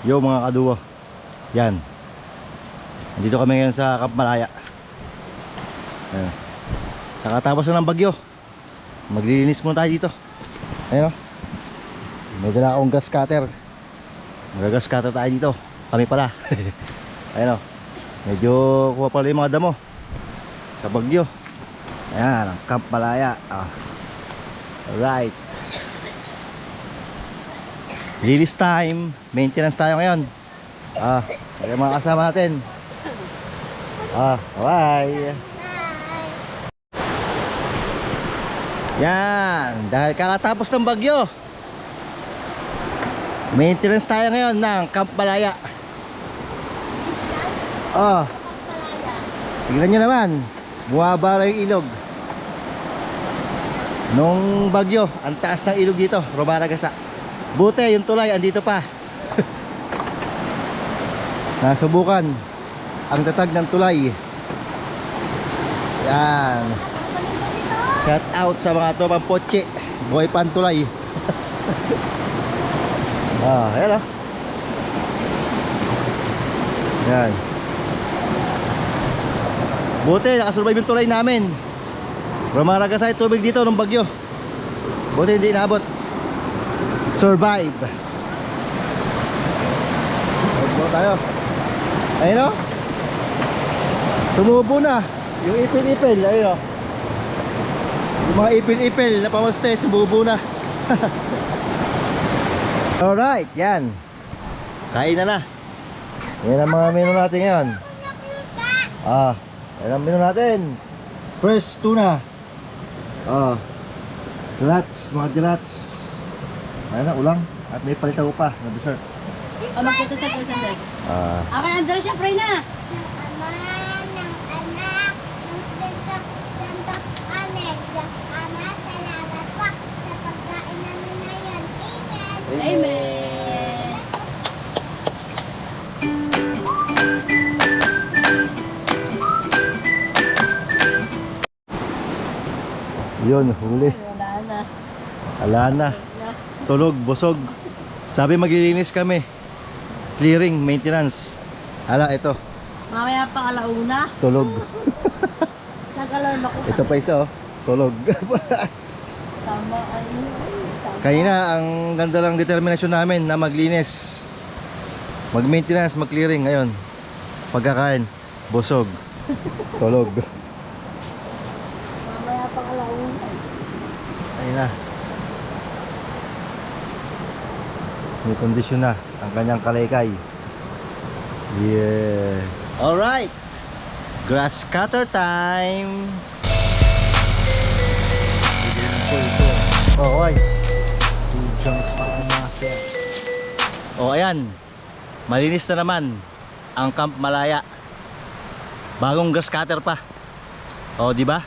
Yo mga kaduwa, yan, nandito kami ngayon sa Camp Malaya. Ayan. Nakatapos na ng bagyo, maglilinis muna tayo dito. Ayun o, may dala akong grass cutter. Mag-grass cutter tayo dito, kami pala. Ayun o, medyo kuha pala yung mga damo sa bagyo. Ayan, ang Camp Malaya. Alright, linis time, maintenance tayo ngayon. Yung mga kasama natin. Bye. Yan, dahil kakatapos ng bagyo, maintenance tayo ngayon ng Camp Malaya. Tignan nyo naman, buwaba na yung ilog. Nung bagyo, ang taas ng ilog dito, Romaragasa. Buti yung tulay andito pa. Nasubukan ang tatag ng tulay. Yan, shout out sa mga topang potse, boy pan tulay. Ayan o. Yan, buti nakasurvive yung tulay namin. Romaragasa yung tubig dito nung bagyo, buti hindi inaabot. Survive. Go tayo. Ayun o, tumubo na yung ipil-ipil. Ayun o, yung mga ipil-ipil na pamaste, tumubo na. Alright, yan, kain na na. Yan ang mga menu natin ngayon. Yan ang menu natin. Fresh tuna, dilats, mga dilats. Ayan na, ulang. At may palitaw pa na dessert. Magkita sa sandali. Okay, Andres, siya, pray na. Ama, ng anak, ng Espiritu Santo. Amen. Ama, salamat po sa pagkain namin ngayon. Amen. Amen. Yun, huli. Wala na. Ala na. Tulog, busog. Sabi maglilinis kami. Clearing, maintenance. Ala, ito. Mamaya pang alauna. Tulog. Nag-alarm ako. Ito pa isa oh. Tulog. Tama, ay. Kanina, ang ganda lang determinasyon namin na maglinis, mag-maintenance, mag-clearing. Ngayon, pagkakain, busog, tulog. Mamaya pang alauna. Ayun na. May kondisyon na ang kanyang kalaykay. Yeah. Alright, grass cutter time. Oh, oy. Ayan, malinis na naman ang Camp Malaya. Bagong grass cutter pa. Di ba?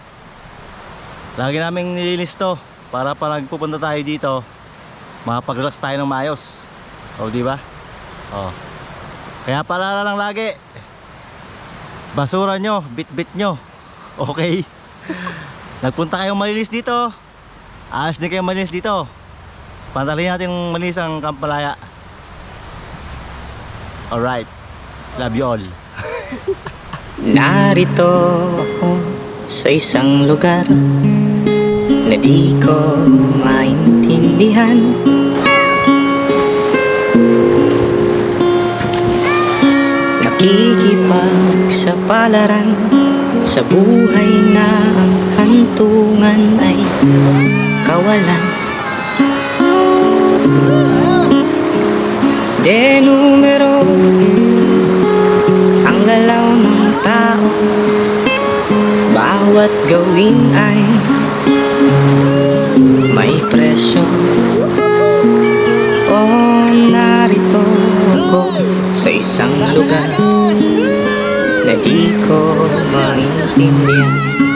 Lagi naming nilinis to para pag pupunta tayo dito, makapag-relax tayo ng maayos. Di ba? Kaya paalala lang lagi, basura nyo, bit-bit nyo. Okay? Nagpunta kayong malinis dito, alas din kayong malinis dito. Pantalin natin malinis ang Camp Malaya. Alright, love you all. Narito ako sa isang lugar na di ko maintindihan. Nakikipagsapalaran sa buhay na ang hantungan ay kawalan. De numero ang galaw ng tao, bawat gawin ay may presyo. Narito ako sa isang lugar na di ko maintindihan.